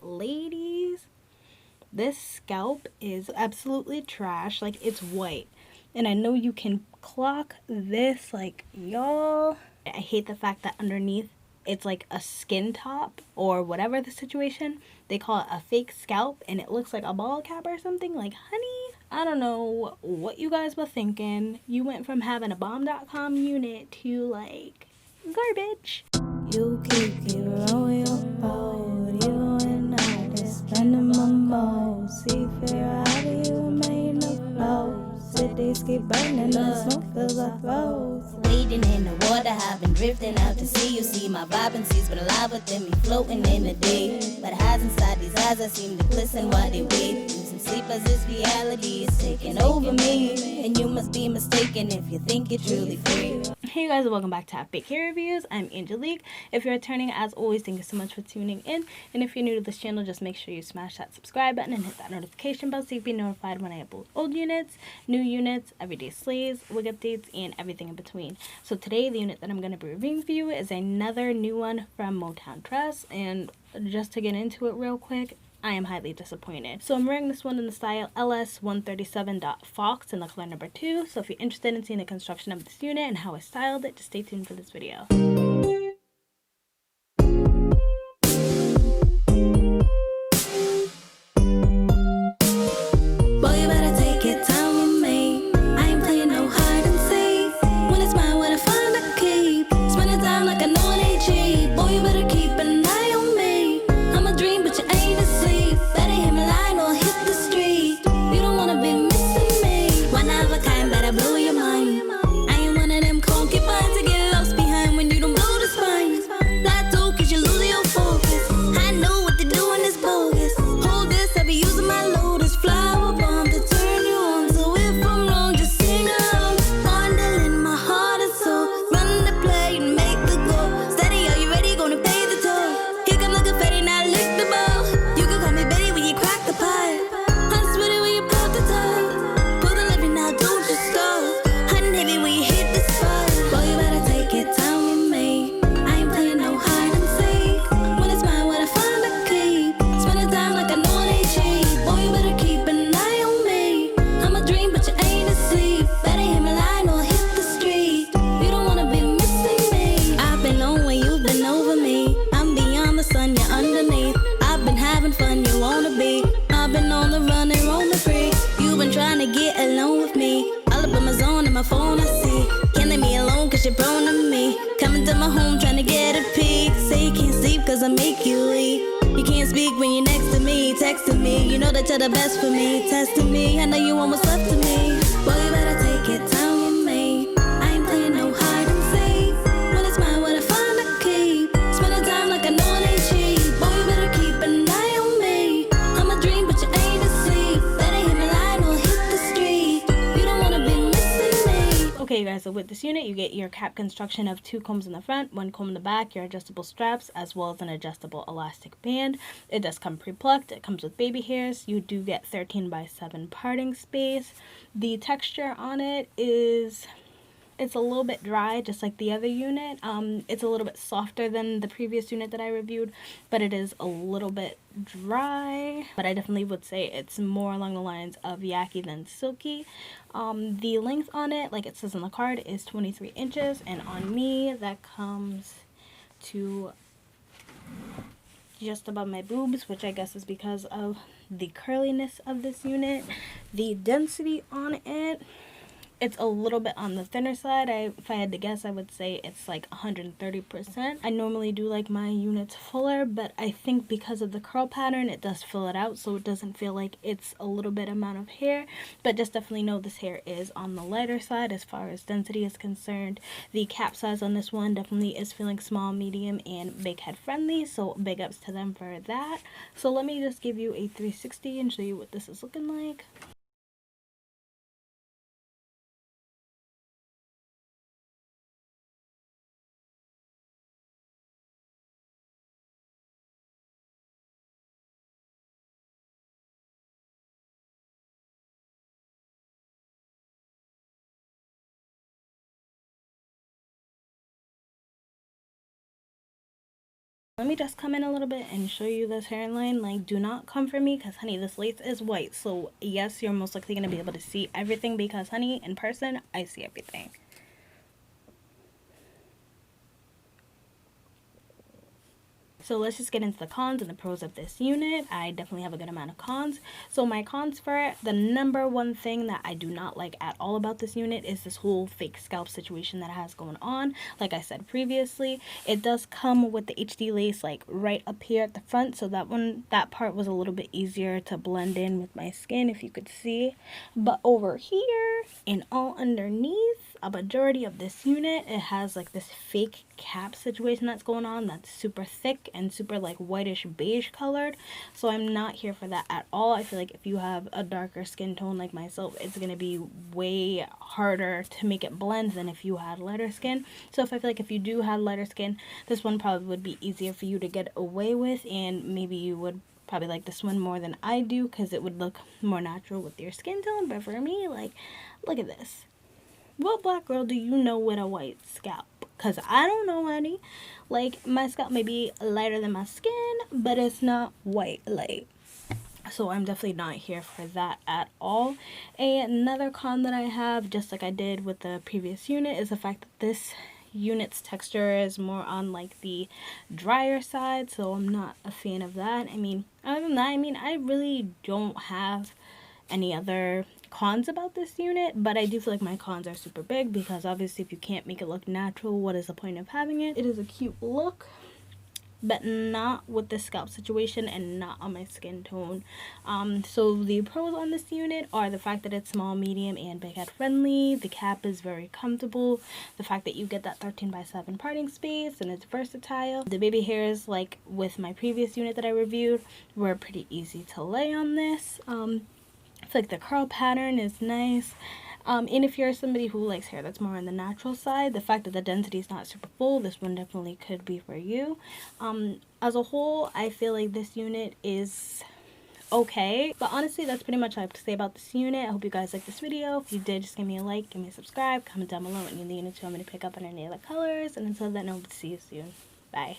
ladies, this scalp is absolutely trash. Like, it's white, and I know you can clock this, like, y'all. I hate the fact that underneath it's like a skin top or whatever the situation. They call it a fake scalp, and it looks like a ball cap or something. Like, honey, I don't know what you guys were thinking. You went from having a bomb.com unit to like garbage. You keep on your boat, you and I just spending my mode. See fair, how do you remain afloat? Cities keep burning, the smoke fills our throats. Wading in the water, I've been drifting out to sea. You see my vibrancy's been alive within me, floating in the day. But highs inside these eyes, I seem to glisten while they wait. Losing sleep as this reality is taking over me, and you must be mistaken if you think you're truly free. Hey guys, welcome back to Fake Hair Reviews. I'm Angelique. If you're returning, as always, thank you so much for tuning in. And if you're new to this channel, just make sure you smash that subscribe button and hit that notification bell so you can be notified when I upload old units, new units, everyday slays, wig updates, and everything in between. So today, the unit that I'm going to be reviewing for you is another new one from Motown Tress. And just to get into it real quick, I am highly disappointed. So I'm wearing this one in the style LS137.FOX in the color number 2. So if you're interested in seeing the construction of this unit and how I styled it, just stay tuned for this video. Phone I see, can't leave me alone cause you're prone to me. Coming to my home trying to get a peek. Say you can't sleep cause I make you leave. You can't speak when you're next to me, texting me. You know that you're the best for me, testing me. I know you almost left to me. Boy, you better take it down with me. I ain't playing no hide and seek. When it's mine, what I find I keep. Spend the time like I know it ain't cheap. Boy, you better keep an eye on me. I'm a dream but you ain't asleep. Better hit me line or hit the street. You don't wanna be okay, you guys, so with this unit, you get your cap construction of 2 combs in the front, 1 comb in the back, your adjustable straps, as well as an adjustable elastic band. It does come pre-plucked. It comes with baby hairs. You do get 13x7 parting space. The texture on it is... it's a little bit dry, just like the other unit. It's a little bit softer than the previous unit that I reviewed, but it is a little bit dry. But I definitely would say it's more along the lines of Yaki than silky. The length on it, like it says on the card, is 23 inches, and on me that comes to just above my boobs, which I guess is because of the curliness of this unit. The density on it, it's a little bit on the thinner side. If I had to guess, I would say it's like 130%. I normally do like my units fuller, but I think because of the curl pattern, it does fill it out, so it doesn't feel like it's a little bit amount of hair. But just definitely know this hair is on the lighter side as far as density is concerned. The cap size on this one definitely is feeling small, medium, and big head friendly, so big ups to them for that. So let me just give you a 360 and show you what this is looking like. Let me just come in a little bit and show you this hairline. Like, do not come for me because, honey, this lace is white. So, yes, you're most likely going to be able to see everything because, honey, in person, I see everything. So let's just get into the cons and the pros of this unit. I definitely have a good amount of cons. So my cons for it, the number one thing that I do not like at all about this unit is this whole fake scalp situation that it has going on. Like I said previously, it does come with the HD lace like right up here at the front. So that part was a little bit easier to blend in with my skin, if you could see. But over here and all underneath, a majority of this unit, it has like this fake cap situation that's going on that's super thick and super like whitish beige colored. So I'm not here for that at all. I feel like if you have a darker skin tone like myself, it's gonna be way harder to make it blend than if you had lighter skin. So if I feel like if you do have lighter skin, this one probably would be easier for you to get away with, and maybe you would probably like this one more than I do because it would look more natural with your skin tone. But for me, like, look at this. What black girl do you know with a white scalp? Because I don't know any. Like, my scalp may be lighter than my skin, but it's not white light. So I'm definitely not here for that at all. Another con that I have, just like I did with the previous unit, is the fact that this unit's texture is more on like the drier side. So I'm not a fan of that. I mean, other than that, I really don't have any other cons about this unit, but I do feel like my cons are super big because obviously if you can't make it look natural, what is the point of having it? It is a cute look, but not with the scalp situation and not on my skin tone. So the pros on this unit are the fact that it's small, medium, and big head friendly. The cap is very comfortable. The fact that you get that 13x7 parting space and it's versatile. The baby hairs, like with my previous unit that I reviewed, were pretty easy to lay on this. I feel like the curl pattern is nice. And if you're somebody who likes hair that's more on the natural side, the fact that the density is not super full, this one definitely could be for you. As a whole, I feel like this unit is okay. But honestly, that's pretty much all I have to say about this unit. I hope you guys liked this video. If you did, just give me a like, give me a subscribe, comment down below what new unit you want me to pick up on any other colors. And until then, I hope to see you soon. Bye.